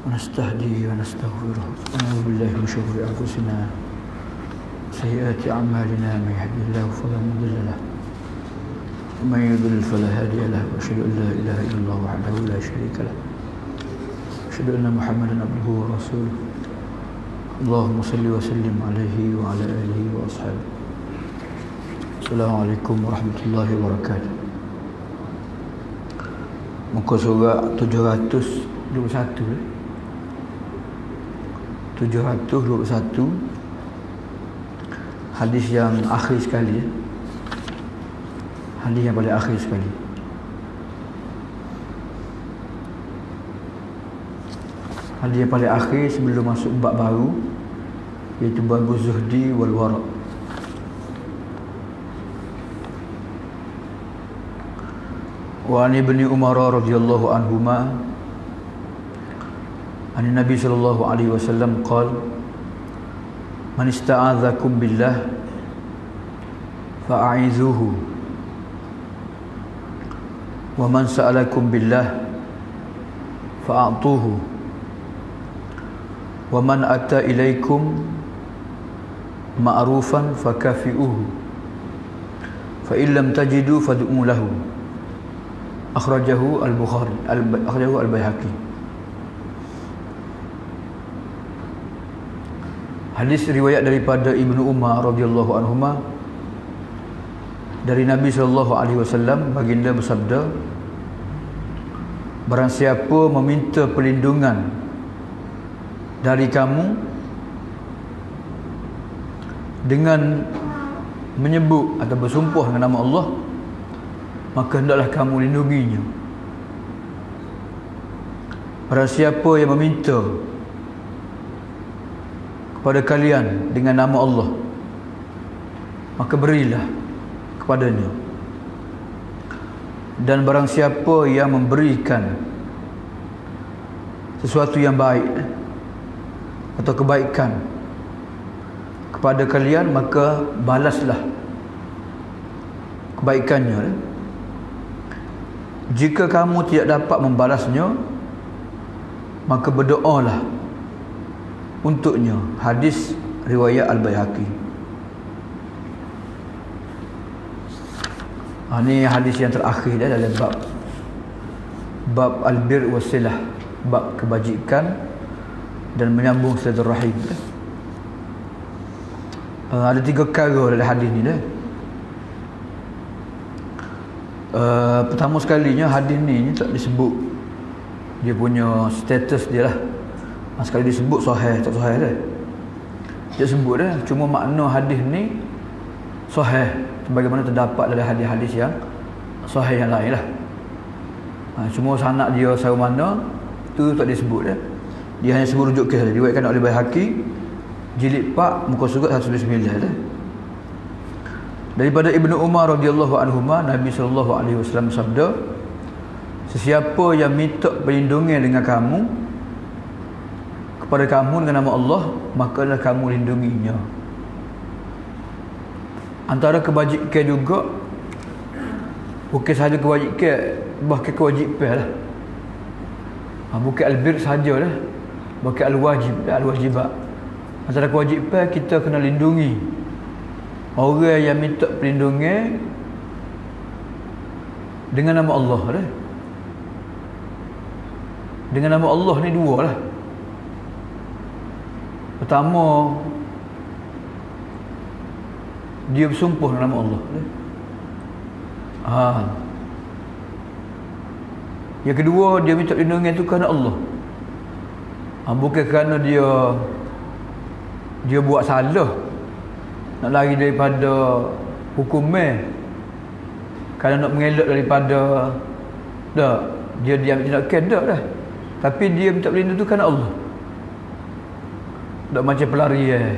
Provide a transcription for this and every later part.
ونستهديه ونستغفره ونعوذ بالله من شرور أنفسنا وسيئات أعمالنا من يهده الله فلا مضل له ومن يضلل فلا هادي له وأشهد أن لا إله إلا الله وحده لا شريك له أشهد أن محمدا عبده ورسوله اللهم صل وسلم عليه وعلى آله وأصحابه. Assalamualaikum warahmatullahi wabarakatuh. Muka surat 721 hadis yang akhir sekali, hadis yang paling akhir sekali. Hadis yang paling akhir sebelum masuk bab baru, iaitu bab zuhdi wal wara'. Wa an ibni Umar radhiyallahu anhuma an Nabi sallallahu alaihi wasallam qala man ista'adzakum billah fa'a'izuhu wa man sa'alakum billah fa'atuhu wa man ata ilaikum ma'rufan fakafi'uhu fa in lam tajidu fad'u lahu. Akhrajahu al-Bukhari, akhrajahu al-Baihaqi. Hadis riwayat daripada Ibnu Umar radhiyallahu anhuma dari Nabi sallallahu alaihi wasallam, baginda bersabda, barang siapa meminta perlindungan dari kamu dengan menyebut atau bersumpah dengan nama Allah, maka hendaklah kamu lindunginya. Barang siapa yang meminta kepada kalian dengan nama Allah, maka berilah kepadanya. Dan barang siapa yang memberikan sesuatu yang baik atau kebaikan kepada kalian, maka balaslah kebaikannya. Jika kamu tidak dapat membalasnya, maka berdoalah untuknya. Hadis riwayat Al-Baihaqi. Ini hadis yang terakhir dalam bab al-bir wasilah, bab kebajikan dan menyambung silaturahim. Ada 3 perkara dalam hadis ni dah. Pertama sekalinya, hadis ni tak disebut dia punya status dia lah. Sekali disebut sahih tak sahih dah, dia sebut dah. Cuma makna hadis ni sahih sebagaimana terdapat dalam hadis-hadis yang sahih yang lain lah. Cuma sanad dia satu mana tu tak disebut dah. Dia hanya sebut rujuk kes, diriwayatkan oleh Baihaqi jilid 4 muka surat 109 dah. Daripada Ibnu Umar radhiyallahu anhuma, Nabi sallallahu alaihi wasallam sabda, sesiapa yang minta perlindungan dengan kamu kepada kamu dengan nama Allah, makalah kamu lindunginya. Antara kebajikan juga, bukan sahaja kebajikan, bahkan kewajipan lah. Bukan albir sahaja lah, bukan al-wajib, al-wajibat. Antara kewajipan, kita kena lindungi orang yang minta perlindungan dengan nama Allah dah. Dengan nama Allah ni 2 lah. Pertama, dia bersumpah dengan nama Allah dah. Yang kedua, dia minta perlindungan tu kerana Allah. Bukan kerana dia buat salah, nak lari daripada hukumnya, kalau nak mengelak daripada dah, dia ambil tindakan dah dah. Tapi dia minta perlindungan tu kerana Allah. Tak macam pelarian,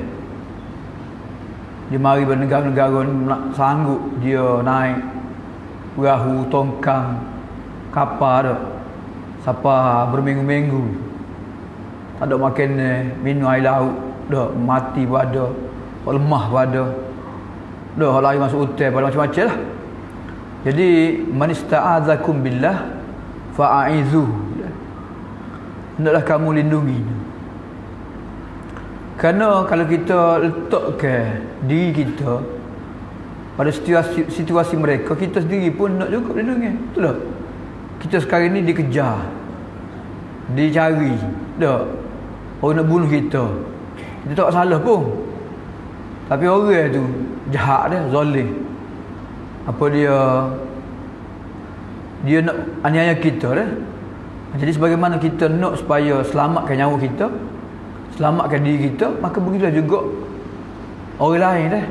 dia mari bernegara-negara nak sanggup dia naik perahu, tongkang, kapal dah, sampai berminggu-minggu tak ada makan, minum air laut dah, mati pada lemah pada dah, lari masuk hutan pada macam-macam lah. Jadi man ista'adzakum billah fa'aizuhu, hendaklah kamu lindunginya. Kerana kalau kita letakkan diri kita pada situasi mereka, kita sendiri pun nak juga lindungi. Betul tak? Kita sekarang ni dikejar, dicari, tak? Orang nak bunuh kita. Kita tak salah pun. Tapi orang tu jahat dia, zalim. Apa dia nak aniaya kita dah. Jadi sebagaimana kita nak supaya selamatkan nyawa kita, selamatkan diri kita, maka begitulah juga orang lain dah.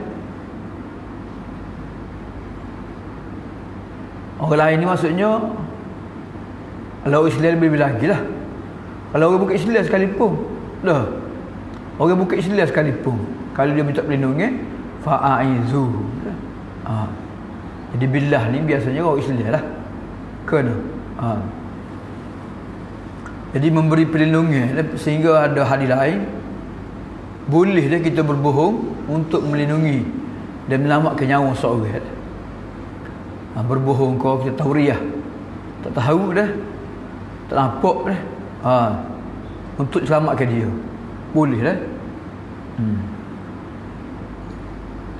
Orang lain ni maksudnya kalau Islam lebih lagi lah. Kalau orang bukan Islam sekalipun dah. Orang bukan Islam sekalipun, kalau dia minta perlindungan, fa'izu. Jadi billah ni biasanya orang Islam lah. Kena. Jadi memberi perlindungan sehingga ada hadis lain, boleh dah kita berbohong untuk melindungi dan menyelamatkan nyawa seorang. Berbohong kau kita tauriah, tak tahu dah, tak nampak dah, untuk selamatkan dia, boleh dah.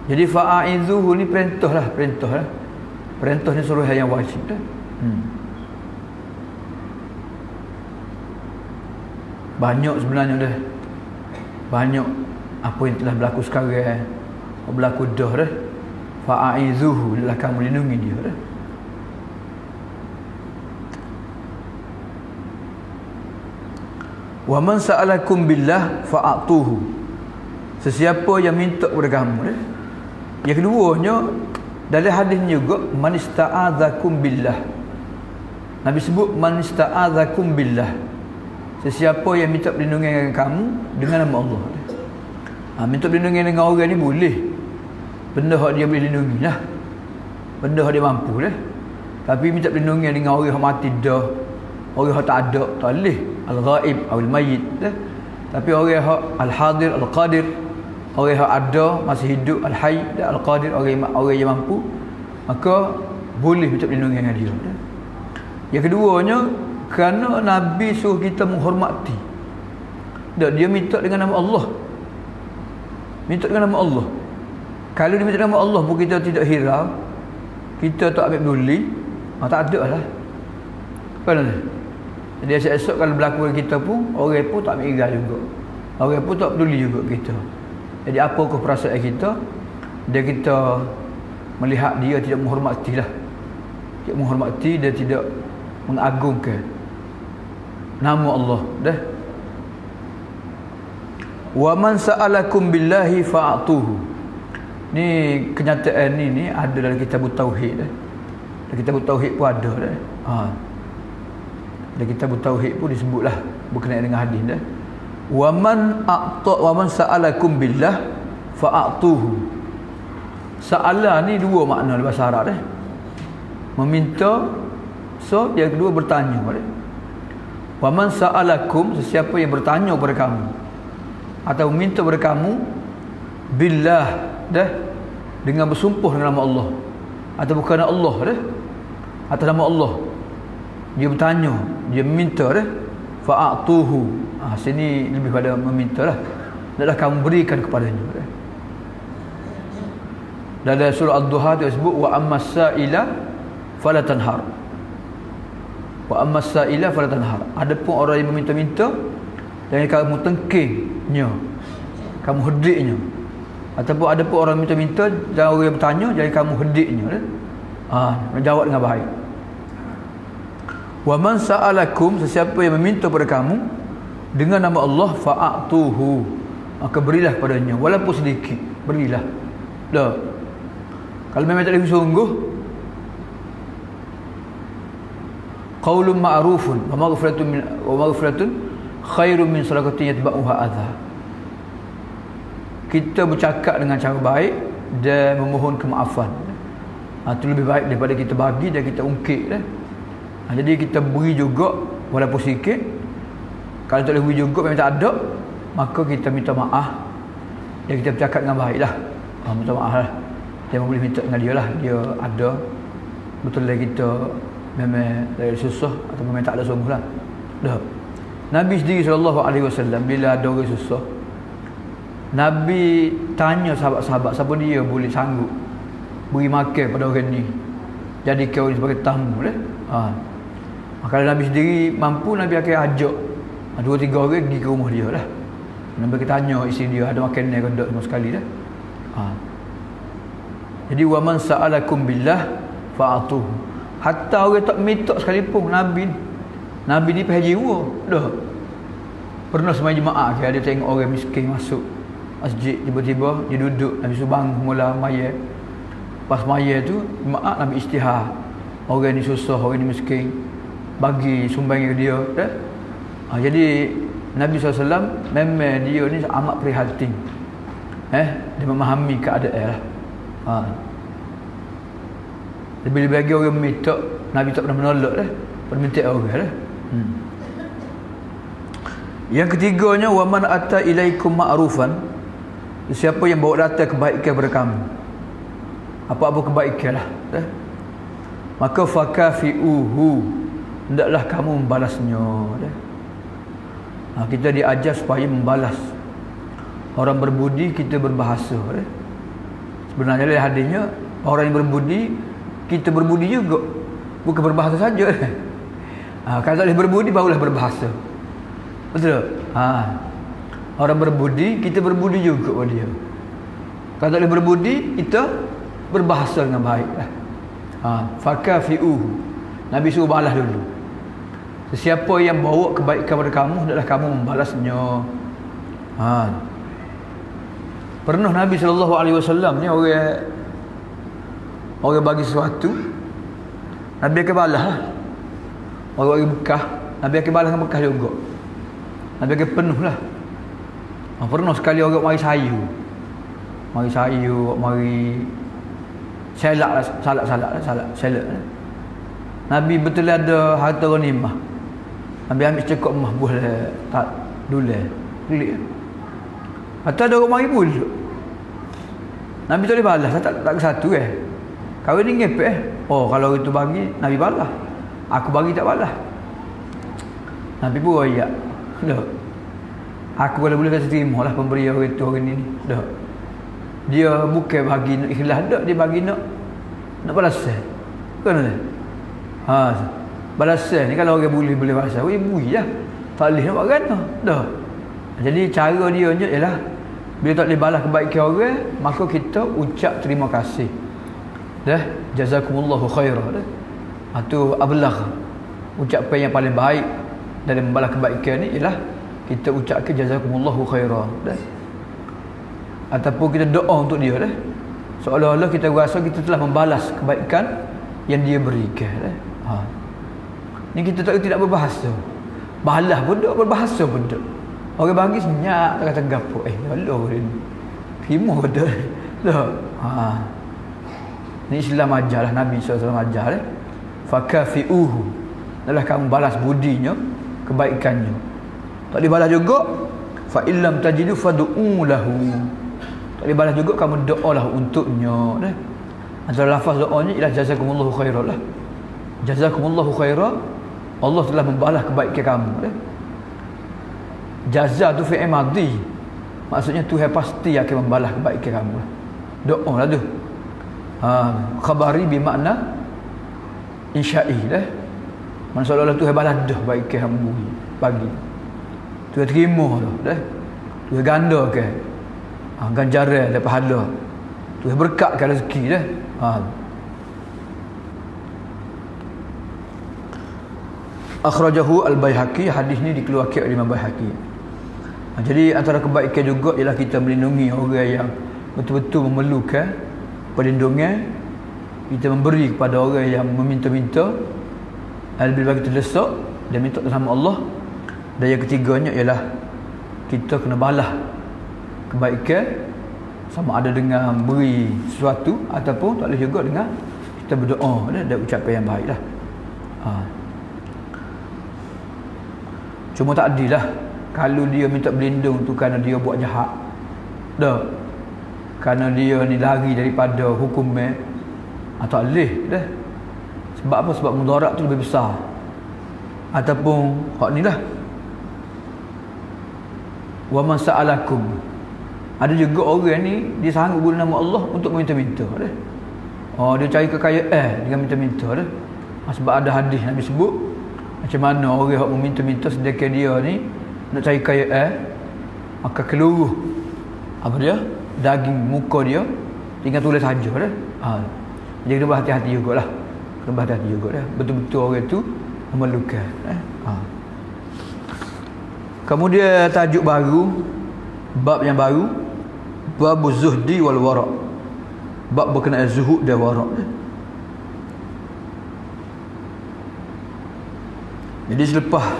Jadi fa'izuhu ni perintah lah. Perintah ni suruh yang wajib dah. Banyak sebenarnya dah. Banyak apa yang telah berlaku sekarang, berlaku dah dah. Fa'izuhu, adalah kamu lindungi dia dah. Wa man sa'alakum billah fa'atuhu. Sesiapa yang minta kepada kamu dah. Yang keduanya dalam hadis ni juga, man ista'adzakum billah. Nabi sebut man ista'adzakum billah. Sesiapa yang minta perlindungan dengan kamu dengan nama Allah. Minta perlindungan dengan orang ni boleh. Benda hak dia boleh lindungi lah. Benda hak dia mampu lah. Tapi minta perlindungan dengan orang yang mati dah, orang yang tak ada, tak boleh. Al-ghaib, al-mayyit lah. Tapi orang yang al-hadir, al-qadir, orang yang ada, masih hidup, al-hayy, al-qadir, orang yang mampu, maka boleh minta perlindungan dengan dia. Yang keduanya, kerana Nabi suruh kita menghormati. Dia minta dengan nama Allah. Minta dengan nama Allah. Kalau dia minta nama Allah pun kita tidak hirau, kita tak ambil peduli, tak ada lah. Kan? Jadi esok-esok kalau berlaku dengan kita pun, orang pun tak ambil hirau juga. Orang pun tak peduli juga kita. Jadi apakah perasaan kita? Dia kita melihat dia tidak menghormati lah. Tidak menghormati, dia tidak mengagungkan nama Allah dah. Wa man sa'alakum billahi fa'atuhu. Ni kenyataan ni ada dalam kitab tauhid dah. Dalam kitab tauhid pun ada dah. Dalam kitab tauhid pun disebutlah berkenaan dengan hadis dah. Wa man sa'alakum billah fa'atuhu. Sa'ala ni dua makna dalam bahasa Arab dah. Meminta, so yang kedua bertanya dah. Wa man sa'alakum, sesiapa yang bertanya kepada kamu atau minta kepada kamu billah dah, dengan bersumpah dengan nama Allah atau bukan Allah dah, atas nama Allah dia bertanya, dia minta dah, fa'atuhu. Sini lebih pada meminta lah, hendaklah kamu berikan kepadanya dah. Dalam surah Ad-Duha dia sebut wa ammas sa'ila fala tanhar. Wa ammas sa'ila fala tanhar. Adapun orang yang meminta-minta, jangan kamu tengkingnya, kamu hediknya. Ataupun ada pun orang minta-minta, jangan orang yang bertanya, jangan kamu hediknya dah. Menjawab dengan baik. Wa man sa'alakum, sesiapa yang meminta kepada kamu dengan nama Allah, fa'atuhu, maka berilah padanya, walaupun sedikit, berilah. Dah. Kalau memang tak ada sungguh, qaulun ma'rufun wa maghfiratun khairun min sadaqatin yatba'uha adha. Kita bercakap dengan cara baik dan memohon kemaafan. Itu lebih baik daripada kita bagi dan kita ungkit dah. Jadi kita beri juga walaupun sikit. Kalau tak boleh beri juga, memang tak ada, maka kita minta maaf dan kita bercakap dengan baik lah. Minta maaf lah. Jangan boleh minta dengan dia lah, dia ada, betul lah kita memang dari susah atau memang tak ada sungguh lah. Dah. Nabi sendiri SAW bila ada orang susah, Nabi tanya sahabat-sahabat siapa dia boleh sanggup beri makan pada orang ni, jadi kau sebagai tamu dah. Kalau Nabi sendiri mampu, Nabi akan ajak 2-3 orang pergi ke rumah dia dah. Nabi kita tanya isteri dia ada makanan ke tak sama sekali dah. Jadi wa man sa'alakum billah fa'atuhu. Hatta orang tak minta sekalipun Nabi ni pergi jiwa dah. Pernah semai jemaah ke ada tengok orang miskin masuk masjid, tiba-tiba dia duduk, Nabi suruh bangun mula mayat. Pas mayat tu jemaah Nabi istihar, orang ni susah, orang ni miskin, bagi sumbang dia dah. Jadi Nabi SAW memang dia ni amat prihatin, dia memahami keadaan lah. Lebih-lebih lagi orang minta, Nabi tak pernah menolak dah, pernah minta orang dah. Yang ketiganya, wa man ata ilaikum ma'rufan, siapa yang bawa datang kebaikan kepada kamu, apa-apa kebaikan lah, maka fakafi'uhu, hendaklah kamu membalasnya. Kita diajar supaya membalas. Orang berbudi kita berbahasa. Sebenarnya hadisnya, orang yang berbudi kita berbudi juga, bukan berbahasa saja. Kalau tak boleh berbudi barulah berbahasa. Betul? Orang berbudi kita berbudi juga pada dia. Kalau tak boleh berbudi kita berbahasa dengan baik. Fakafi'uhu, Nabi suruh balas dulu. Sesiapa yang bawa kebaikan kepada kamu, hendaklah kamu membalasnya. Pernah Nabi SAW ni orang bagi sesuatu, Nabi akan balas lah. Orang bagi bekah, Nabi akan balas dengan bekah juga. Nabi akan penuh lah. Pernah sekali orang mari sayu, mari selak lah. Nabi betul ada harta ghanimah, Nabi ambil cekok emas buah tak dule pelik. Atau ada orang mari pun Nabi tak boleh balas, tak ke satu kau ni ngepek kalau itu bagi Nabi balas, aku bagi tak balas. Nabi pun ayat dah, aku kalau boleh kata terima lah pemberi orang itu hari ni dah. Dia bukan bagi nak ikhlas dak, dia bagi nak balas kan. Balasan ni kalau orang boleh balas, bui lah, tak boleh nak buat gana dah. Jadi cara dia je ialah bila tak boleh balas kebaikan orang, maka kita ucap terima kasih dah, jazakumullahu khairah dah. Tu ablagh, ucapan yang paling baik dalam membalas kebaikan ni ialah kita ucapkan jazakumullahu khairah dah. Ataupun kita doa untuk dia dah, seolah-olah kita rasa kita telah membalas kebaikan yang dia berikan dah. Ni kita tidak berbahasa, balas pun tak, berbahasa pun tak. Orang bagi senyap, tak kata gapo, lalu ni terima betul dah. Ni Islam ajarlah, Nabi SAW ajar fakafi'uhu, adalah kamu balas budinya, kebaikannya. Tak dibalas juga, fa illam tajidu fad'u lahu, tak dibalas juga kamu doalah untuknya dah. Antara lafaz doanya ialah jazakumullahu khairan lah. Jazakumullahu khairan, Allah telah membalas kebaikan kamu dah. Jaza tu fi'il madhi, maksudnya Tuhan pasti akan membalas kebaikan kamu lah. Doa lah tu. Khabari bermakna insya'i dah. Maksudnya Tuhan balas dah kebaikan kamu bagi. Tuhan terima dah. Tuhan ganda ke ganjaran dan pahala. Tuhan berkatkan rezeki dah. Akhrajahu al-Baihaqi, hadis ni dikeluarkan oleh Imam Baihaqi. Jadi antara kebaikan juga ialah kita melindungi orang yang betul-betul memerlukan perlindungan. Kita memberi kepada orang yang meminta-minta, lebih bagi terdesak dan minta sama Allah. Dan yang ketiganya ialah kita kena balas kebaikan, sama ada dengan beri sesuatu ataupun tak boleh juga dengan kita berdoa dan ucapan yang baik lah. Cuma tak adil lah kalau dia minta berlindung tu kerana dia buat jahat dah, kerana dia ni lari daripada hukum tak boleh dah. Sebab apa? Sebab mudarat tu lebih besar. Ataupun hak ni lah, wa man sa'alakum. Ada juga orang ni dia sanggup guna nama Allah untuk meminta-minta dah. Oh, dia cari kekayaan dengan minta-minta dah. Sebab ada hadis Nabi sebut macam mana orang yang meminta-minta sedekah dia ni nak cari kekayaan, maka keluruh apa dia? Daging muka dia tinggal tulis saja dah. Jadi kena berhati-hati jugalah. Kena berhati-hati jugalah. Betul-betul orang tu memerlukan. Kemudian tajuk baru, bab yang baru, bab zuhdi wal wara'. Bab berkenaan zuhud dan wara'. Jadi selepas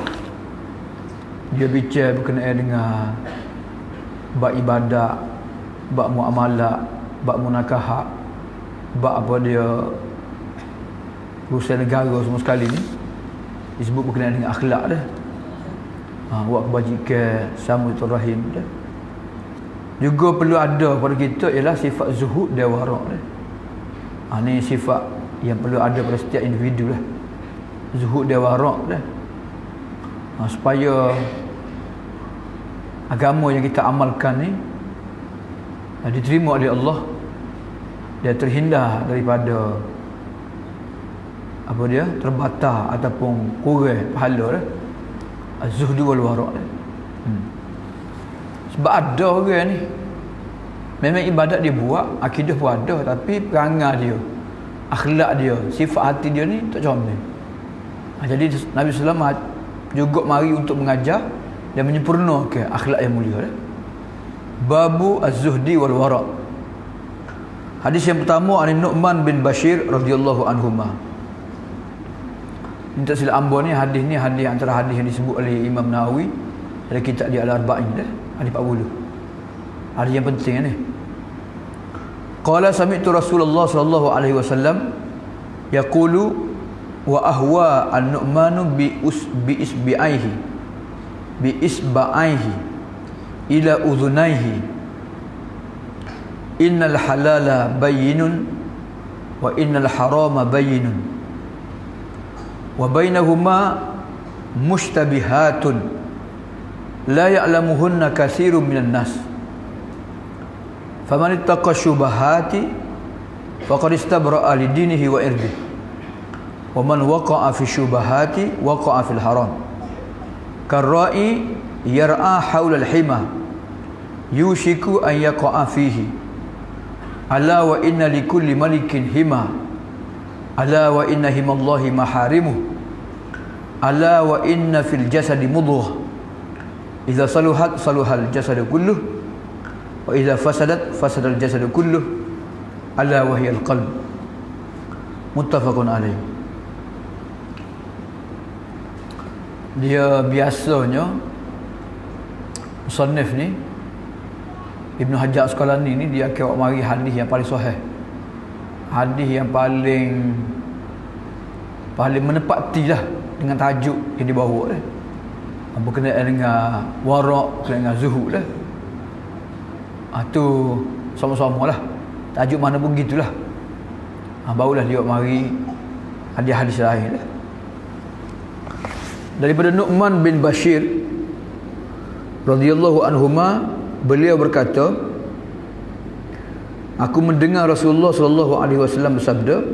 dia bincang berkenaan dengan bab ibadat, bab muamalah, bab munakahat, bab apa dia urusan negara semua sekali ni disebut berkenaan dengan akhlak dah. Buat kebajikan, sambut rahim dah. Juga perlu ada pada kita ialah sifat zuhud dan wara' dah. Ni sifat yang perlu ada pada setiap individu lah. Zuhud dan wara' dah. Supaya agama yang kita amalkan ni diterima oleh Allah, dia terhindar daripada apa dia, terbatas ataupun kurang pahala dah. Az-zuhdu wal wara'. Sebab ada orang ni memang ibadat dia buat, akidah pun ada, tapi perangai dia, akhlak dia, sifat hati dia ni tak comel. Jadi Nabi SAW juga mari untuk mengajar dan menyempurnakan akhlak yang mulia dah. Babu az-zuhdi wal wara'. Hadis yang pertama dari Nu'man bin Bashir radhiyallahu anhuma. Ini tak silap ambo ni hadis antara hadis yang disebut oleh Imam Nawawi dalam kitab dia Al-Arba'in dah, hadis 40. Hadis yang penting ni. Qala sami'tu Rasulullah sallallahu alaihi wasallam yaqulu wa ahwa an-nu'manu bi isba'aihi ila udhunaihi innal halala bayyinun wa innal harama bayyinun wa bainahuma mushtabihatun la ya'lamuhunna katsirun minan nas faman ittaqa syubahati faqad istabra'a li dinihi wa irdihi wa man waqa'a fi syubahati waqa'a fil haram karra'i yar'a hawla al-hima yushiku an yaqa'a fihi ala wa inna likulli malikin hima ala wa inna himallahi maharimuh ala wa inna fil jasadi mudghah idza saluhat saluhal jasadu kulluh wa idza fasadat fasadal jasadu kulluh ala wa hiya al-qalb. Muttafaqun alaih. Dia biasanya musannif ni Ibnu Hajar Asqalani ni dia akan mari hadis yang paling sahih, hadis yang paling menepati lah dengan tajuk yang dibawa dah, berkenaan dengan wara', berkenaan dengan zuhud dah. Tu sama-sama lah tajuk mana pun gitulah. Barulah dia mari hadis-hadis lain dah. Daripada Nu'man bin Bashir radhiyallahu anhuma, beliau berkata, aku mendengar Rasulullah sallallahu alaihi wasallam bersabda,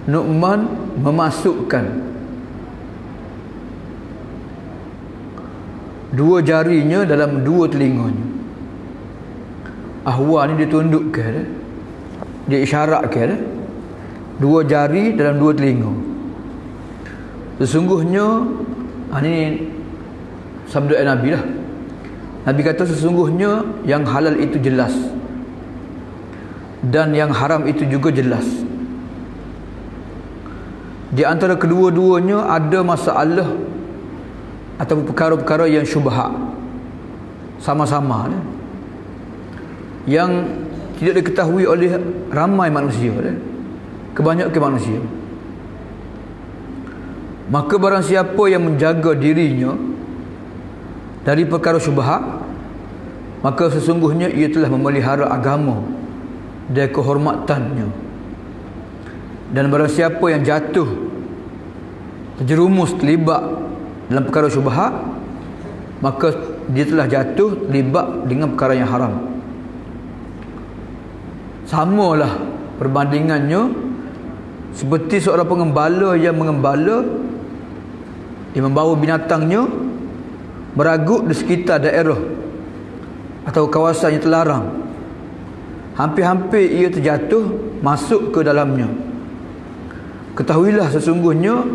Nu'man memasukkan dua jarinya dalam dua telinganya. Ahwa ni dia tundukkan, dia isyaratkan dua jari dalam dua telinga. Sesungguhnya ini sabda Nabi lah. Nabi kata sesungguhnya yang halal itu jelas dan yang haram itu juga jelas. Di antara kedua-duanya ada masalah atau perkara-perkara yang syubhat sama-sama yang tidak diketahui oleh ramai manusia, kebanyakan manusia. Maka barang siapa yang menjaga dirinya dari perkara syubhat, maka sesungguhnya ia telah memelihara agama dan kehormatannya. Dan barang siapa yang jatuh, terjerumus, terlibat dalam perkara syubhat, maka dia telah jatuh terlibat dengan perkara yang haram. Samalah perbandingannya seperti seorang pengembala yang mengembala, dia membawa binatangnya meragut di sekitar daerah atau kawasan yang terlarang. Hampir-hampir ia terjatuh masuk ke dalamnya. Ketahuilah sesungguhnya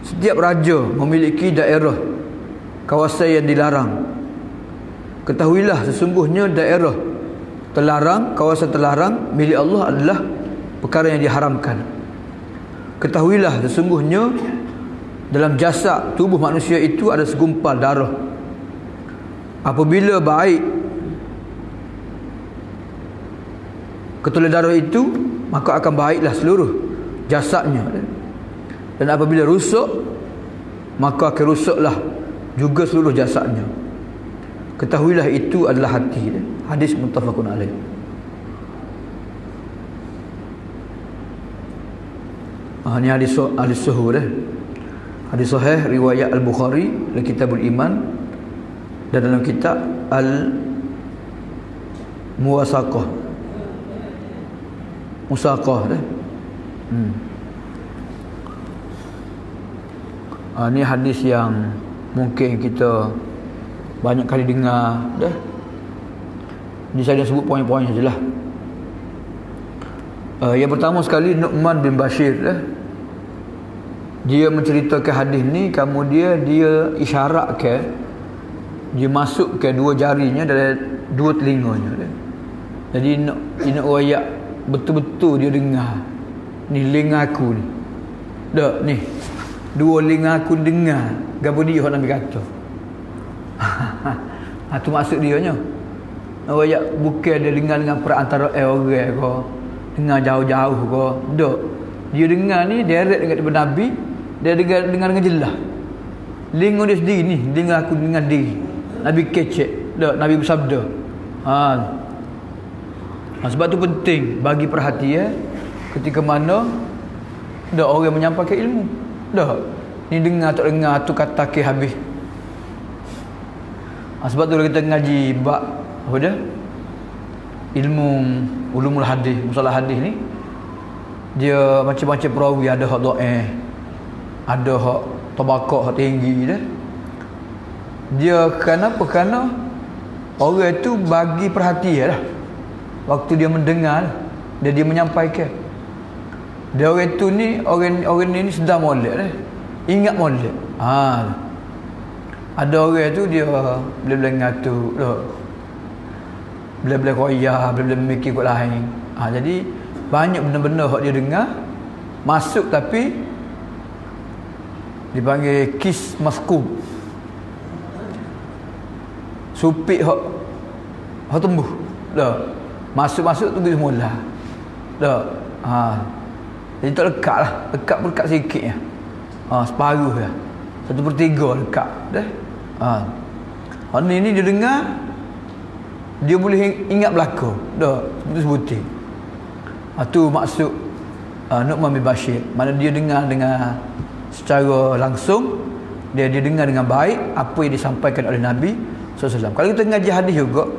setiap raja memiliki daerah kawasan yang dilarang. Ketahuilah sesungguhnya daerah terlarang, kawasan terlarang milik Allah adalah perkara yang diharamkan. Ketahuilah sesungguhnya dalam jasad tubuh manusia itu ada segumpal darah. Apabila baik ketolak darah itu, maka akan baiklah seluruh jasadnya. Dan apabila rusak, maka akan rusaklah juga seluruh jasadnya. Ketahuilah itu adalah hati. Hadis muttafaqun alaih. Ini hadis sahih. Hadis sahih riwayat Al-Bukhari dalam Kitabul Iman dan dalam kitab Al-Muwasaqah. Musaqah dah. Ini hadis yang mungkin kita banyak kali dengar dah. Ini saya sebut poin-poin sajalah. Yang pertama sekali Nu'man bin Bashir dah. Dia menceritakan hadis ni, kemudian dia isyaratkan, dia masukkan dua jarinya dalam dua telinganya dah. Jadi nak wayak betul-betul dia dengar. Ni telinga aku ni. Dak ni. Dua telinga aku dengar gapo dia Nabi kata. Tu maksud dia nya. Wayak bukan dia dengar dengan perantara orang ke, dengar jauh-jauh ke. Dak. Dia dengar ni direct dengan Nabi, dia dengar dengan jelas. Telinga dia sendiri ni, dengar aku dengan diri. Nabi kecek. Dak, Nabi bersabda. Sebab tu penting bagi perhatian ketika mana dah orang menyampaikan ilmu. Dah ni dengar tak dengar tu kata ke habis. Sebab tu kita ngaji bab apa dia? Ilmu ulumul hadis, mustalah hadis ni dia macam-macam perawi, ada hak dhaif, ada hak tabaqah hak tinggi dah. Dia kenapa? Kerana orang tu bagi perhatian lah. Waktu dia mendengar, dia menyampaikan. Dia orang tu ni, orang ni sedang molek dah. Ingat molek. Ada orang tu dia boleh ngatur dah. Boleh koyak, boleh mikir kot lain. Jadi banyak benda-benda hak dia dengar masuk, tapi dipanggil kis maskub. Supik hak tumbuh. Dah. Masuk-masuk tu dia semula. Dah. Jadi tak lekat lah. Lekat pun lekat sikit ya. Separuh ya. 1/3 lekat. Dah. Ni dia dengar, dia boleh ingat belaka. Dah. Sebut-sebutin. Tu maksud Nu'man bin Bashir. Mana dia dengar dengan secara langsung, dia dengar dengan baik apa yang disampaikan oleh Nabi SAW. Kalau kita ngaji hadis juga,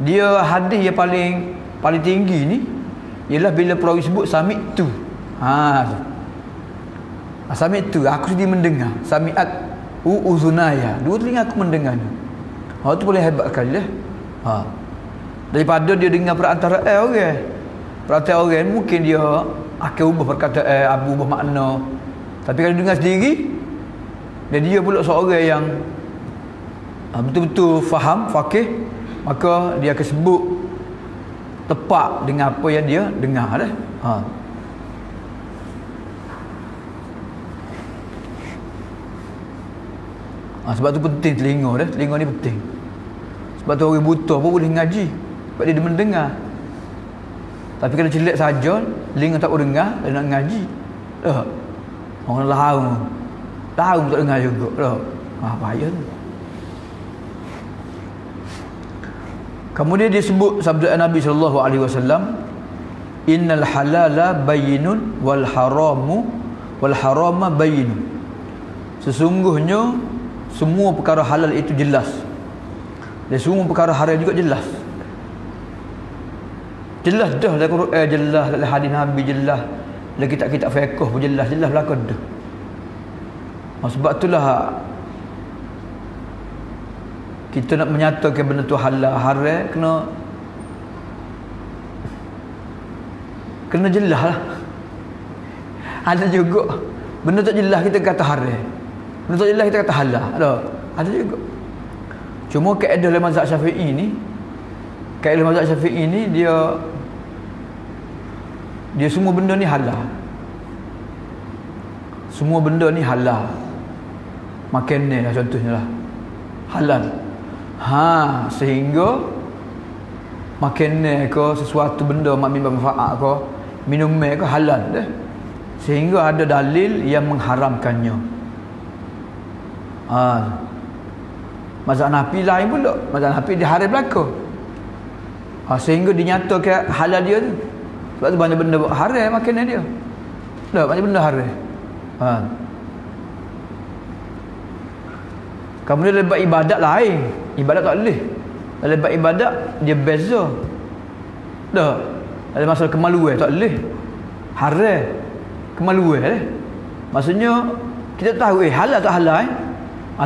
dia hadis yang paling tinggi ni ialah bila perawi sebut sami' tu. Sami' tu aku sedih mendengar. Sami'at uzunaya, dua telinga aku mendengarnya. Tu paling hebat sekali lah. Daripada dia dengar perantara orang. Perantara orang mungkin dia akan ubah perkataan, ubah makna. Tapi kalau dengar sendiri, dia pula seorang yang betul-betul faham, faqih, maka dia akan sebut tepat dengan apa yang dia dengar dah. Sebab tu penting telinga dah. Telinga ni penting. Sebab tu orang buta pun boleh ngaji, sebab dia mendengar. Tapi kalau celak saja, telinga tak boleh dengar, dia nak ngaji. Orang tahu tak dengar juga. Payah tu. Kemudian dia sebut sabda Nabi SAW, innal halala bayyinun wal harama bayyinun. Sesungguhnya semua perkara halal itu jelas Dan semua perkara haram juga jelas. Jelas dah dalam Quran, jelas dalam hadis Nabi, jelas dalam kitab-kitab fiqh pun jelas berlaku dah. Sebab itulah kita nak menyatakan benda tu halal haram kena jelas lah. Ada juga benda tak jelas kita kata haram, benda tak jelas kita kata halal. Ada juga. Cuma kaedah dalam mazhab Syafi'i ni, dia semua benda ni halal. Semua benda ni halal. Makan ni lah contohnya lah, halal. Sehingga makan ni ke sesuatu benda manfaat ke minum ke halal dah. Sehingga ada dalil yang mengharamkannya. Mazhab Hanafi lain pula. Mazhab Hanafi dia haram belaka. Sehingga dinyatakan halal dia tu. Sebab tu banyak benda haram makanan dia. Banyak benda haram. Kemudian lebat ibadat lain. Ibadat tak boleh. Lebat ibadat dia beza. Ada masalah kemaluan tak boleh. Haram. Kemaluan maksudnya kita tahu halal tak halal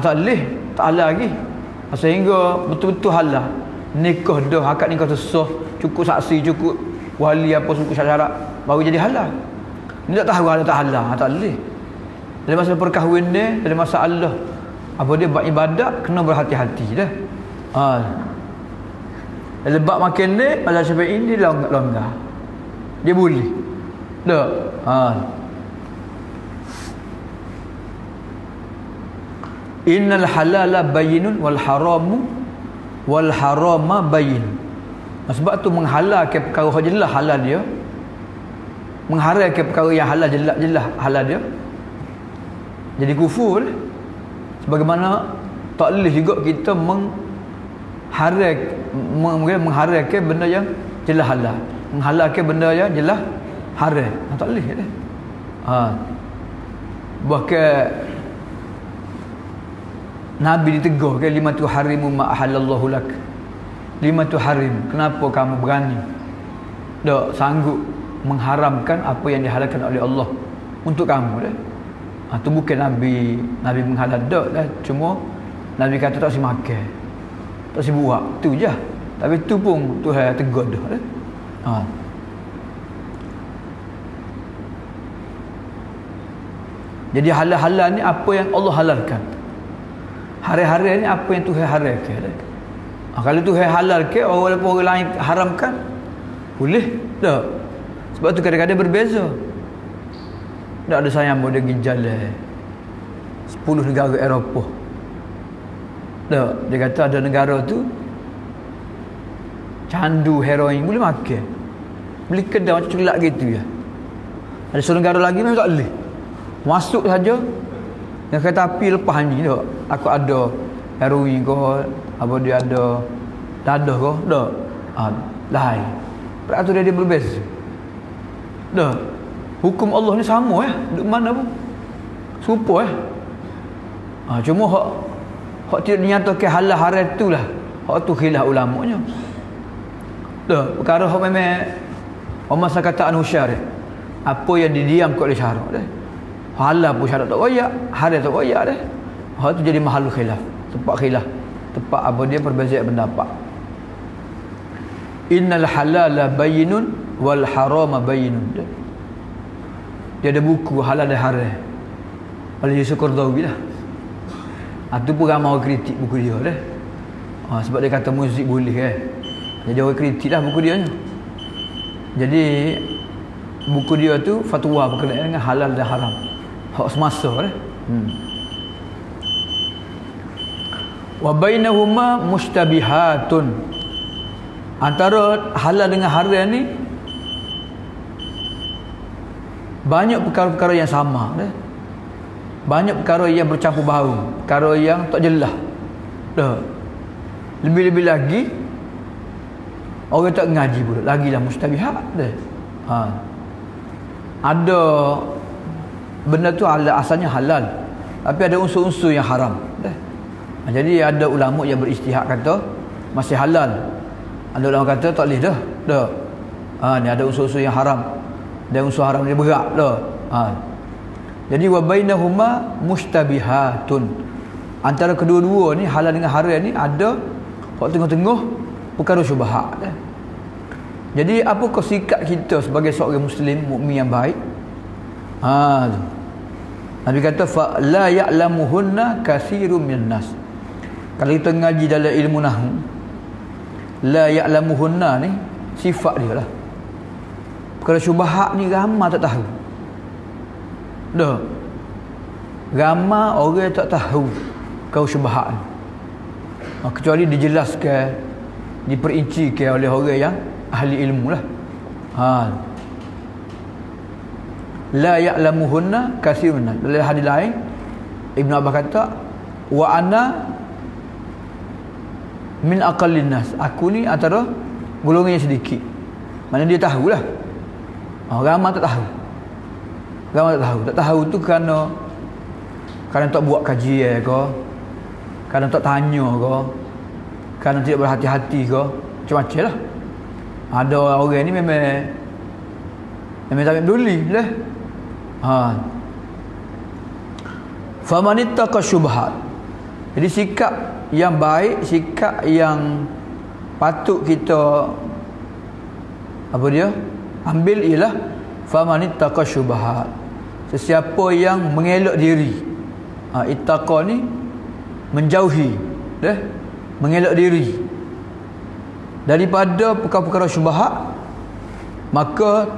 tak boleh. Tak halal lagi. Sehingga betul-betul halal. Nikah dah, akad nikah tu sah, cukup saksi, cukup wali apa suku syarat baru jadi halal. Ni tak tahu halal tak halal, tak boleh. Dalam masalah perkahwinan ni, dalam masalah apa dia buat ibadat kena berhati-hati dah. Lebat makan ni mazhab Syafi'i ni longgar. Dia boleh. Innal halala bayyinun wal harama bayyin. Sebab tu menghalalkan perkara yang jelas halal dia, mengharamkan perkara yang halal jelas halal dia, jadi kufur. Sebagaimana tak boleh juga kita mengharamkan benda yang jelas halal, menghalalkan benda yang jelas haram. Tak boleh dah. Bahkan Nabi ditegur ke limatu harimu ma ahallallahu lak. Limatu harim, kenapa kamu berani tak sanggup mengharamkan apa yang dihalalkan oleh Allah untuk kamu dah. Tu bukan Nabi menghalal dah. Cuma Nabi kata tak si makan, tak si buat, tu je. Tapi tu pun Tuhan tegur dah. Jadi halal-halal ni apa yang Allah halalkan. Hari-hari ni apa yang Tuhan halalkan. Kalau Tuhan halalkan, orang lain haramkan, boleh tak? Sebab tu kadang-kadang berbeza. Tak ada sayang boleh pergi jalan 10 negara Eropah. Tak, dia kata ada negara tu candu heroin boleh makan, beli kedai macam celak gitu ya. Ada satu negara lagi memang tak boleh. Masuk saja yang kata api lepas ni tak. Aku ada heroin ke, apa dia ada dadah ke, tak. Lain. Peraturan dia berbeza. Tak. Hukum Allah ni sama duk mana pun. Serupa cuma hak tidak dinyatakan halal haram itulah. Hak tu khilaf ulamanya. Tak. Perkara hak memang masa kataan syar'i. Apa yang didiamkan oleh syarak dah. Halal pun syarat tak royak, haram tak royak dah. Hak tu jadi mahal khilaf. Tempat khilaf. Tempat apa dia perbezaan pendapat. Innal halala bayyinun wal harama bayyinun. Dia ada buku halal dan haram oleh Yusuf Qaradawi lah. Itu pun ramai orang kritik buku dia dah. Sebab dia kata muzik boleh jadi orang kritik lah buku dia ni. Jadi buku dia tu fatwa berkenaan dengan halal dan haram hak semasa dah. Wa bainahuma mustabihatun. Antara halal dengan haram ni banyak perkara-perkara yang sama dah. Banyak perkara yang bercampur bau, perkara yang tak jelas dah. Lebih-lebih lagi orang tak ngaji pula lagilah mustabihat dah. Ada benda tu asalnya halal tapi ada unsur-unsur yang haram dah. Jadi ada ulama yang beristihad kata masih halal. Ada orang kata tak boleh dah. Dah. Ni ada unsur-unsur yang haram. Dan unsur haram dia berat dah. Jadi wa bainahuma mushtabihatun. Antara kedua-dua ni halal dengan haram ni ada kat tengah-tengah perkara syubhat. Jadi apakah sikap kita sebagai seorang muslim mukmin yang baik? Nabi kata fa la ya'lamuhunna katsirun minan nas. Kalau kita ngaji dalam ilmu nahwu, la ya'lamuhunna ni sifat dia lah. Perkara syubhat ni ramai tak tahu. Dah. Ramai orang tak tahu kau syubhat. Kecuali dijelaskan, diperincikan oleh orang yang ahli ilmu lah. La ya'lamuhunna katsirun. Dalam hadis lain Ibn Abbas kata wa ana min aqallin nas. Aku ni antara golongan yang sedikit. Mana dia tahulah. Ramai tak tahu. Ramai tak tahu. Tak tahu tu kerana tak buat kajian ke, kerana tak tanya ke, kerana tidak berhati-hati ke, macam-macam lah. Ada orang ni memang tak peduli lah. Famanittaqa syubhat. Jadi sikap yang baik, sikap yang patut kita ambil ialah famanittaqa syubhat. Sesiapa yang mengelak diri. Ittaqa ni menjauhi, mengelak diri daripada perkara-perkara syubhat, maka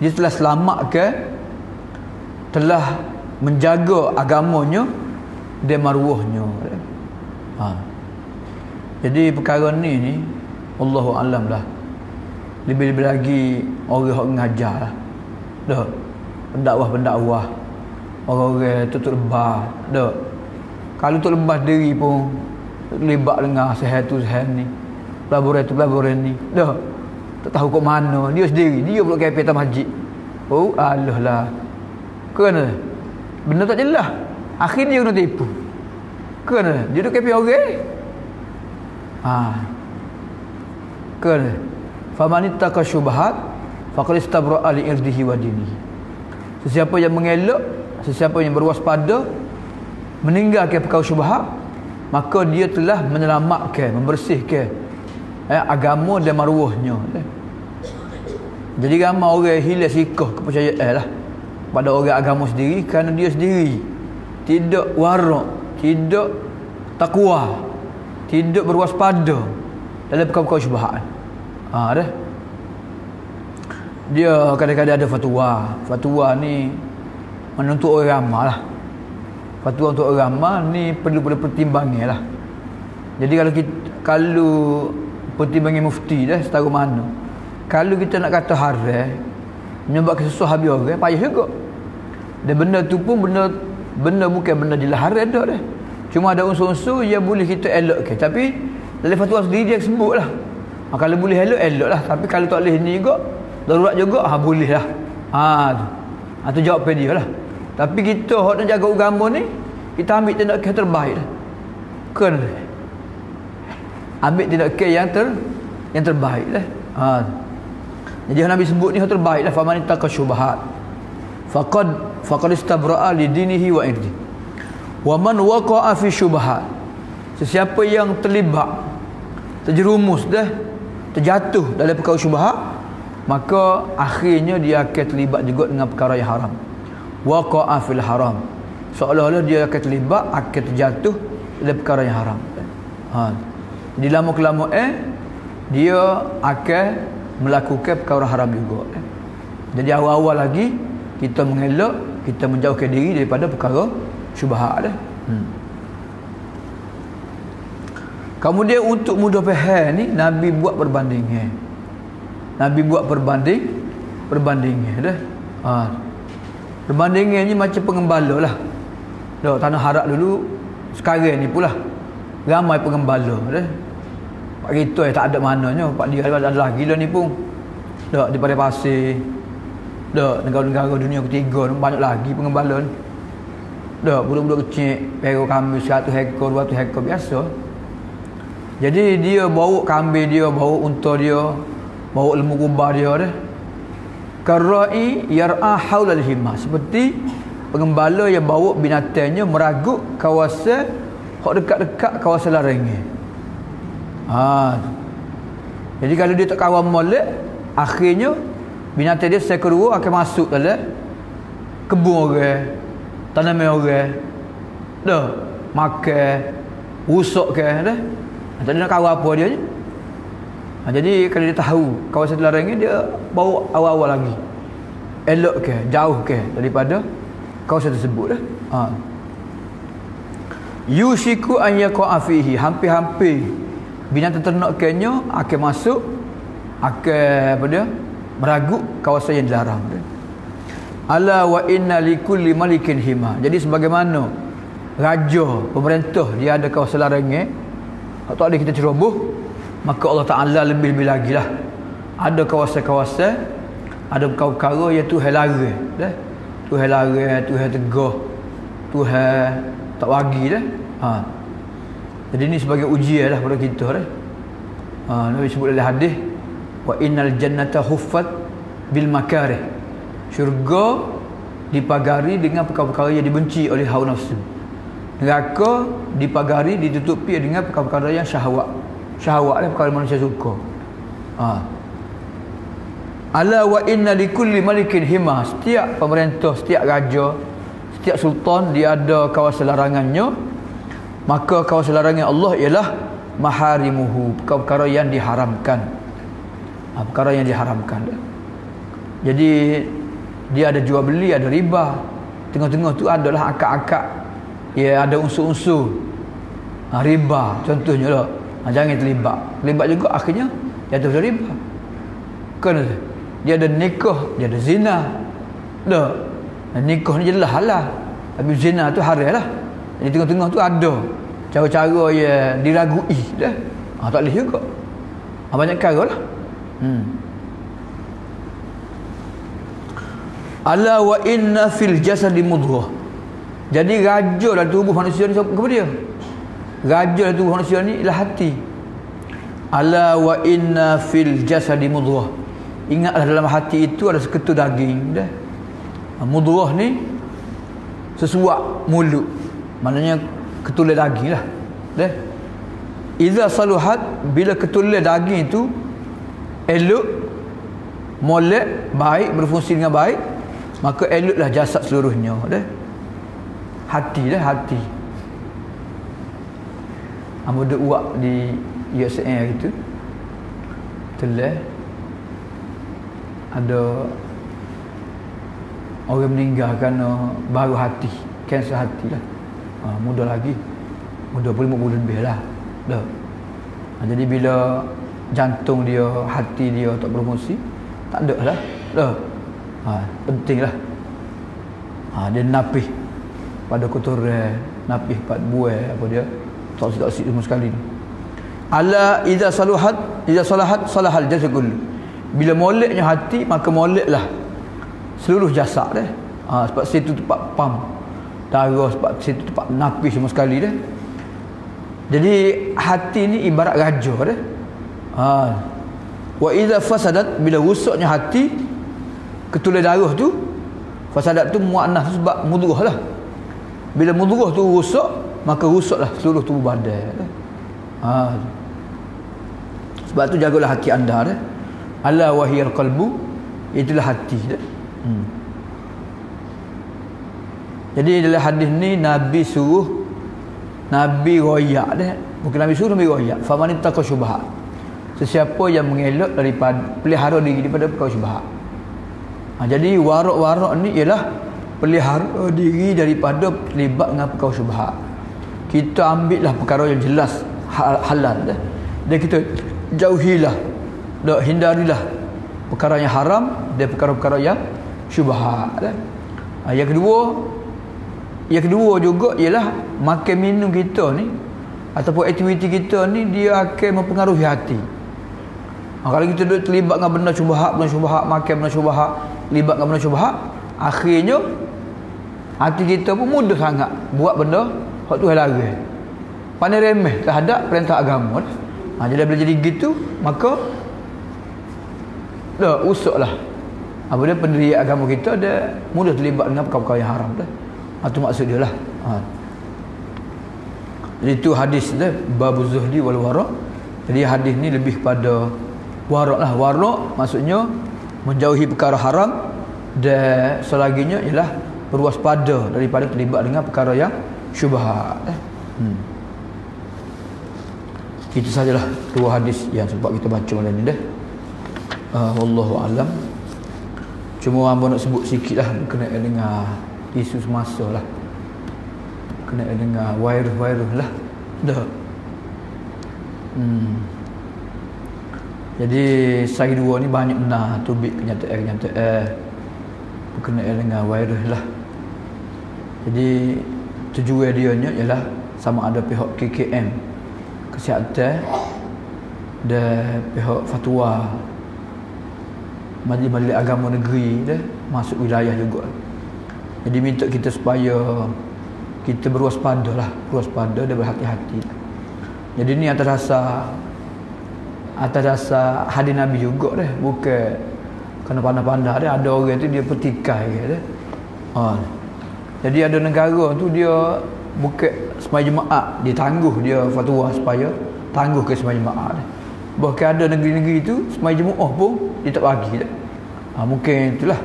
dia telah selamatkan, telah menjaga agamanya dan maruahnya. Jadi perkara ni Allahu a'lam lah. Lebih-lebih lagi orang yang mengajar lah. Dah. Pendakwah, orang-orang tutup lebah. Dah. Kalau tutup lebah diri pun terlibat dengan sehat tu sehat ni, pelaburan ni. Dah. Tak tahu kat mana. Dia sendiri. Dia pula KP atas masjid. Allah lah. Kerana benda tak jelas. Akhir dia kena tipu. Kerana dia duduk KP orang. Kerana famanittaqa syubhat faqad istabra'a li irdihi wa dinihi. Sesiapa yang mengelak, sesiapa yang berwaspada, meninggalkan perkara syubhat, maka dia telah menyelamatkan, membersihkan agama dan maruahnya. Jadi ramai orang hilang sikah kepercayaan lah pada orang agama sendiri kerana dia sendiri tidak warak, tidak takwa, tidak berwaspada dalam perkara-perkara syubhat. Dia kadang-kadang ada fatwa ni menuntut orang ramai lah. Fatwa untuk orang ramai ni perlu pertimbangan lah. Jadi kalau pertimbangan mufti dah setahu mana, kalau kita nak kata haram menyebabkan sesuatu habis orang, payah juga. Dan benda tu pun benda bukan benda dilarang dah. Cuma ada unsur-unsur yang boleh kita elakkan. Tapi dalam fatwa sendiri dia sebut lah. Kalau boleh elak lah. Tapi kalau tak boleh ni juga, darurat juga, boleh lah. Tu jawapan dia lah. Tapi kita nak jaga agama ni, kita ambil tindakan terbaik lah. Kan? Ambil tindakan yang terbaik lah. Jadi Nabi sebut ni yang terbaik lah. Famanittaqa syubhat faqad istabra'a li dinihi wa irdi. Wa man waqa'a fi syubhat. Sesiapa yang terlibat, terjerumus terjatuh dalam perkara syubhat, maka akhirnya dia akan terlibat juga dengan perkara yang haram. Waqa'a fil haram. Seolah-olah dia akan terlibat, akan terjatuh dalam perkara yang haram. Jadi lama-kelamaan dia akan melakukan perkara haram juga. Jadi awal-awal lagi kita mengelak, kita menjauhkan diri daripada perkara syubhat. Kemudian untuk mudah faham ni, Nabi buat perbandingan. Perbandingan dah. Perbandingan ni macam pengembala lah. Dah tanah harak dulu, sekarang ni pula ramai pengembala dah. Pak kita tak ada mananya, pak dia ada lagi lah ni pun. Dah daripada pasir. Dah negara-negara dunia ketiga banyak lagi pengembala ni. Dah budak-budak kecil, pero kami 100 ekor, 200 ekor biasa. Jadi dia bawa kambing dia, bawa unta dia, bawa lembu kubah dia dah. Karai yar'a haulal himah, seperti pengembala yang bawa binatangnya meragut kawasan hak dekat-dekat kawasan larangan. Jadi kalau dia tak kawal molek, akhirnya binatang dia seekor dua akan masuk dalam kebun orang, tanaman orang. Dah, makan, rusak ke dah. Tak ada nak kawal apa dia je. Jadi kalau dia tahu kawasan larangan, dia bawa awal-awal lagi. Elok ke, jauh ke daripada kawasan tersebut dah. Yushiku an yaqa fihi, hampir-hampir binatang ternak Kenya akan masuk, akan apa dia, meragut kawasan yang dilarang. Ala wa inna likulli malikin hima. Jadi sebagaimana raja, pemerintah dia ada kawasan larangan, tak ada kita ceroboh, maka Allah Ta'ala lebih-lebih lagi lah ada kawasan-kawasan, ada perkara-perkara yang Tuhan larang dah. Tuhan larang, Tuhan tegah, Tuhan tak bagi dah. Jadi ini sebagai ujian lah pada kita dah. Nabi sebut dalam hadis, wa innal jannata huffat bil makarih. Syurga dipagari dengan perkara-perkara yang dibenci oleh hawa nafsu. Neraka dipagari, ditutupi dengan perkara-perkara yang syahwat. Syahwat lah perkara manusia suka. Ala wa inna likulli malikin hima. Setiap pemerintah, setiap raja, setiap sultan dia ada kawasan larangannya. Maka kawasan larangan Allah ialah maharimuhu, perkara yang diharamkan. Perkara yang diharamkan. Jadi dia ada jual beli, ada riba. Tengah-tengah tu adalah akak-akak, ya, ada unsur-unsur riba contohnya lah. Jangan terlibat. Terlibat juga akhirnya jatuh pada riba. Kan dia ada nikah, dia ada zina. Dah. Nikah ni jelas halal, tapi zina tu haram lah. Jadi tengah-tengah tu ada cara-cara yang diragui dah. Tak boleh juga. Banyak cara lah. Ala wa inna fil jasadi mudghah. Jadi raja dalam tubuh manusia ni siapa dia? Raja dalam tubuh manusia ni ialah hati. Ala wa inna fil jasadi mudghah. Ingatlah dalam hati itu ada seketul daging dah. Mudghah ni sesuap mulut. Maknanya ketulah daging lah. Dah. Iza saluhat, bila ketulah daging itu elok, molek, baik, berfungsi dengan baik, maka eloklah jasad seluruhnya. Dah. Hati dah, hati. Ada uak di USN gitu. Telah ada orang meninggal kerana baru hati, kanser hati lah. Muda lagi, muda pun 5 bulan lebih lah. Dah. Jadi bila jantung dia, hati dia tak berfungsi, tak ada lah. Dah. Penting lah. Dia napih pada kotoran, napih pada buah apa dia, toksik semua sekali. Ala idza salahat salahal jasad kullu. Bila moleknya hati, maka moleklah seluruh jasad dah. Sebab situ tempat pam darah, sebab situ tempat napis semua sekali dah. Jadi hati ni ibarat raja dah. Wa idza fasadat, bila rusaknya hati, ketulah darah tu, fasadat tu muannas sebab mudghah lah. Bila mudghah tu rusak, maka rusaklah seluruh tubuh badan dah. Sebab tu jagalah hati anda dah. Ala wahiyal qalbu, itulah hati dah. Jadi dalam hadis ni Nabi suruh, Nabi royak dah. Bukan Nabi suruh, Nabi royak. Faman ittaqa syubhat. Sesiapa yang mengelak daripada, pelihara diri daripada perkara syubhat. Jadi warak-warak ni ialah pelihara diri daripada terlibat dengan perkara syubhat. Kita ambil lah perkara yang jelas halal dah. Dan kita jauhilah, hindarilah perkara yang haram dan perkara-perkara yang syubhat dah. Yang kedua juga ialah makan minum kita ni ataupun aktiviti kita ni, dia akan mempengaruhi hati. Kalau kita duduk terlibat dengan benda syubhat, makan benda syubhat, terlibat dengan benda syubhat, akhirnya hati kita pun mudah sangat buat benda hak Tuhan larang. Pandai remeh terhadap perintah agama. Jadi bila jadi gitu, maka dah usuklah. Apa dia pendiri agama kita dia mudah terlibat dengan perkara-perkara yang haram dah. Itu maksud dia lah. Jadi itu hadis dia babu zuhdi wal wara'. Jadi hadis ni lebih kepada wara' lah. Wara' maksudnya menjauhi perkara haram dan selaginya ialah berwaspada daripada terlibat dengan perkara yang syubhat. Itu sajalah dua hadis yang sebab kita baca malam ni dah. Wallahu alam. Cuma hamba nak sebut sikit lah berkenaan dengan isu semasa lah, berkenaan dengan virus lah dah. Jadi saya dua ni banyak benar tubik kenyataan berkenaan dengan virus lah. Jadi tujuan dia ialah sama ada pihak KKM kesihatan dan pihak fatwa majlis-majlis agama negeri dah masuk wilayah juga. Jadi minta kita supaya kita berwaspada dan berhati-hati. Jadi ni atas dasar hadis Nabi juga dah, bukan kena pandai-pandai dah. Ada orang tu dia petikai dah. Jadi ada negara tu dia bukan sembahyang jemaah, dia tangguh dia fatwa supaya tangguh ke sembahyang jemaah dah. Bahkan ada negeri-negeri tu sembahyang jemaah pun dia tak bagi dah. Mungkin itulah.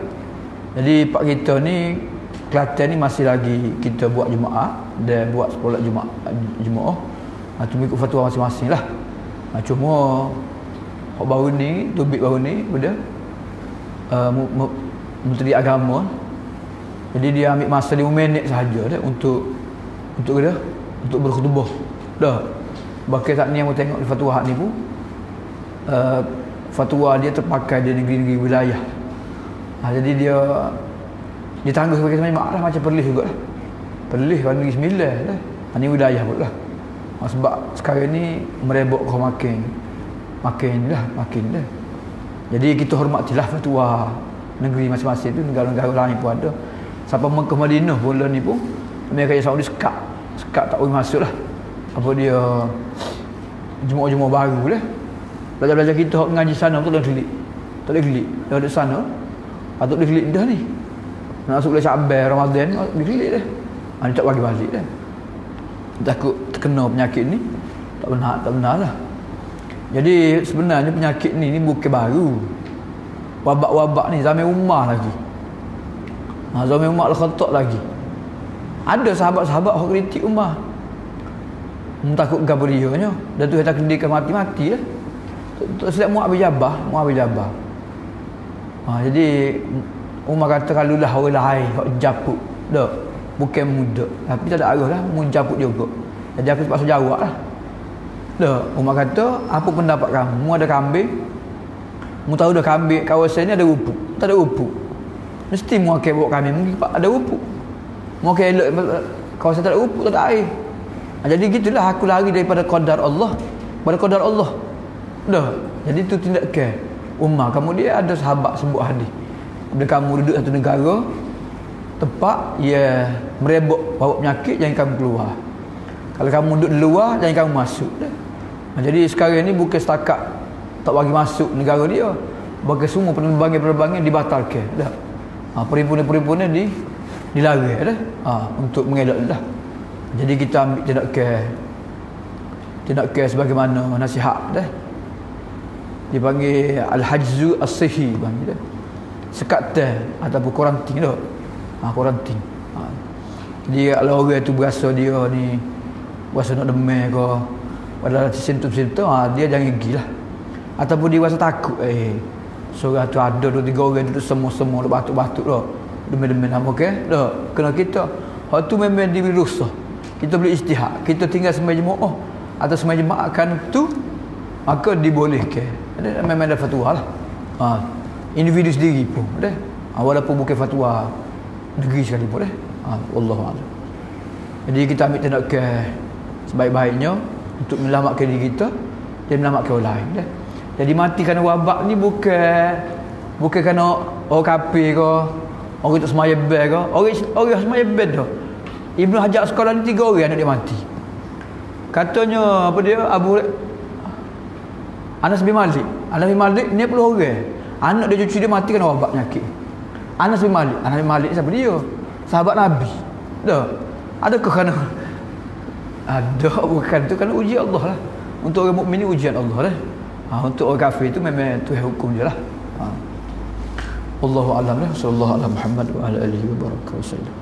Jadi pak kita ni Kelantan ni masih lagi kita buat jemaah dan buat solat jemaah. Itu mengikut fatwa masing-masing lah. Cuma baru ni, tubik baru ni pada Menteri Agama. Jadi dia ambil masa 5 minit sahaja dah untuk berkhutbah. Dah. Bahkan saat ni yang kita tengok di fatwa ni pun fatwa dia terpakai di negeri-negeri wilayah. Jadi dia ditangguh sebagai sembahyang lah, macam Perlis juga lah. Perlis kan negeri Sembilan lah. Ini wilayah pula lah. Sebab sekarang ni merebak kau makin dah. Jadi kita hormatilah fatwa negeri masing-masing tu, negara-negara lain pun ada. Sampai Mekah Madinah bulan ni pun Amerika Saudi sekat tak boleh masuk lah. Apa dia jemaah-jemaah baru lah. Belajar-belajar kita ngaji sana tu tak boleh gelik. Dah ada sana patut boleh gelik dah ni. Nak masuk bulan Syaban, Ramadan, dia gelik dah. Dia tak bagi balik dah. Takut terkena penyakit ni. Tak benar lah. Jadi sebenarnya penyakit ni bukan baru. Wabak-wabak ni zaman Umar lagi. Zaman Umar Al-Khattab lagi. Ada sahabat-sahabat yang kritik Umar. Takut gabrianya. Dan tu kata kendikan mati-mati lah. Silap Mu'ad bin Jabal. Jadi Umar kata kalau lah orang lain hak japut dak bukan muda tapi tak ada arah lah mun japut juga. Jadi aku terpaksa jawab lah. Dak Umar kata apa pendapat kamu? Mu ada kambing. Mu tahu dah kambing kawasan ni ada rupuk. Tak ada rupuk. Mesti mu akan bawa kambing mungkin ada rupuk. Mu akan elok kawasan tak ada rupuk, tak ada air. Jadi gitulah aku lari daripada qadar Allah pada qadar Allah. Dah. Jadi tu tindakan Umar. Kemudian ada sahabat sebut hadis. Bila kamu duduk satu negara tempat ya merebak bawa penyakit, jangan kamu keluar. Kalau kamu duduk di luar, jangan kamu masuk. Jadi sekarang ni bukan setakat tak bagi masuk negara dia, bagi semua penerbangan dibatalkan dah. Perhimpunan-perhimpunan dilarang dah. Untuk mengelak dah. Jadi kita ambil tindakan sebagaimana nasihat dah. Dipanggil al-hajzu as-sihi panggil dah. Sekatan ataupun kuarantin dah. Kuarantin. Jadi kalau orang tu berasa dia ni berasa nak demam ke, padahal simptom-simptom dia jangan gigilah. Ataupun dia rasa takut seorang tu ada 2-3 orang duduk semua batuk-batuk dah. Demam-demam nama dah. Kena kita. Hak tu memang di virus dah. Kita boleh ijtihad. Kita tinggal sembahyang jemaah atau sembahyang jemaah kan tu maka dibolehkan. Memang ada fatwa lah. Individu sendiri pun dah. Walaupun bukan fatwa negeri sekali pun dah. Wallahu a'lam. Jadi kita ambil tindakan sebaik-baiknya untuk menyelamatkan diri kita dan menyelamatkan orang lain dah. Jadi mati kerana wabak ni bukan kerana orang kafir ke, orang tak sembahyang bel ke. Orang sembahyang bel dah. Ibnu Hajar sekolah ni 3 orang anak dia mati. Katanya apa dia Anas bin Malik. Anas bin Malik ni 10 orang. Anak dia cucu dia mati kena wabak penyakit. Anas bin Malik. Anas bin Malik siapa dia? Sahabat Nabi. Dah. Adakah kerana ada bukan tu kerana ujian Allah lah. Untuk orang mukmin ni ujian Allah lah. Untuk orang kafir tu memang Tuhan hukum je lah. Allahu a'lam lah. Sallallahu ala Muhammad wa ala alihi wa barakatuh wasallam.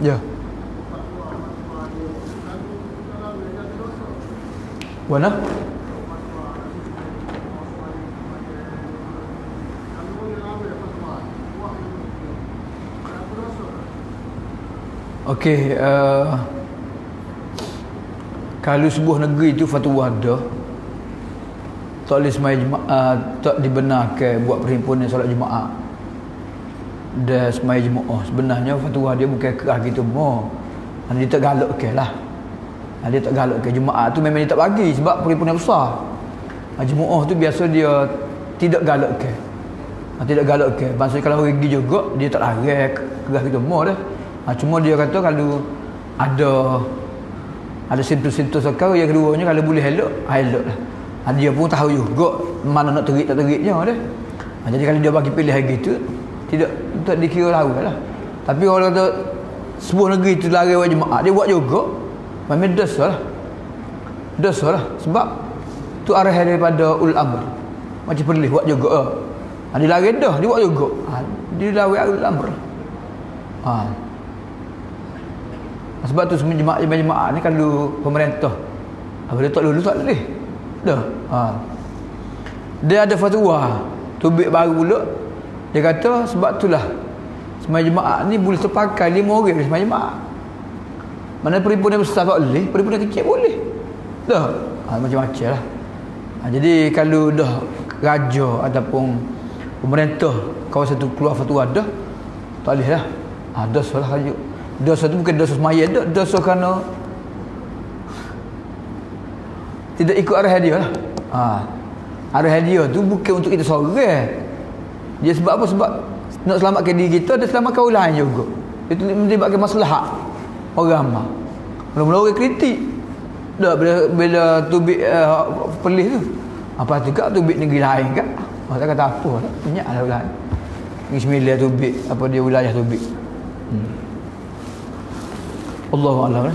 Ya. Mana? Okey, kalau sebuah negeri itu fatwa ada tak boleh sembahyang jemaah, tak dibenarkan buat perhimpunan solat jemaah dan sembahyang jemaah, sebenarnya fatwa dia bukan kerah gitu mo. Dia tak galakkan lah. Dia tak galakkan jemaah tu memang dia tak bagi sebab perhimpunan besar. Jemaah tu biasa dia tidak galakkan. Tidak galakkan. Maksudnya kalau orang pergi juga dia tak larang kerah gitu mo dah. Cuma dia kata kalau ada simptom-simptom sekar, yang keduanya kalau boleh elok lah. Dia pun tahu juga mana nak terik tak teriknya dah. Jadi kalau dia bagi pilihan gitu tidak dikira tahu lah. Tapi kalau kata sebuah negeri itu larang buat jemaah, dia buat juga, memang dosa lah. Sebab tu arahan daripada ul amr. Macam perlis buat juga. Dia larang dah, dia buat juga. Dia larang ul amr. Sebab tu semua jemaah ni kalau pemerintah dia tak lulus tak boleh dah. Dia ada fatwa tubik baru pula, dia kata sebab itulah sembahyang jemaah ni boleh terpakai 5 orang sembahyang jemaah. Mana perhimpunan besar tak boleh, perhimpunan kecil boleh dah. Macam-macam lah. Jadi kalau dah raja ataupun pemerintah kawasan tu keluar fatwa dah tak boleh lah. Dosa lah raja. Dosa tu bukan dosa sembahyang dah, dosa kerana tidak ikut arahan dia lah. Arahan dia tu bukan untuk kita seorang. Dia sebab apa? Sebab nak selamatkan diri kita dan selamatkan orang lain juga. Itu melibatkan maslahat orang ramai. Mula-mula orang kritik dah bila tubik perlis tu. Apa juga tubik negeri lain kan? Masa kata apa lah, banyak lah lain. Negeri Sembilan tubik, apa dia wilayah tubik. Allahu a'lam.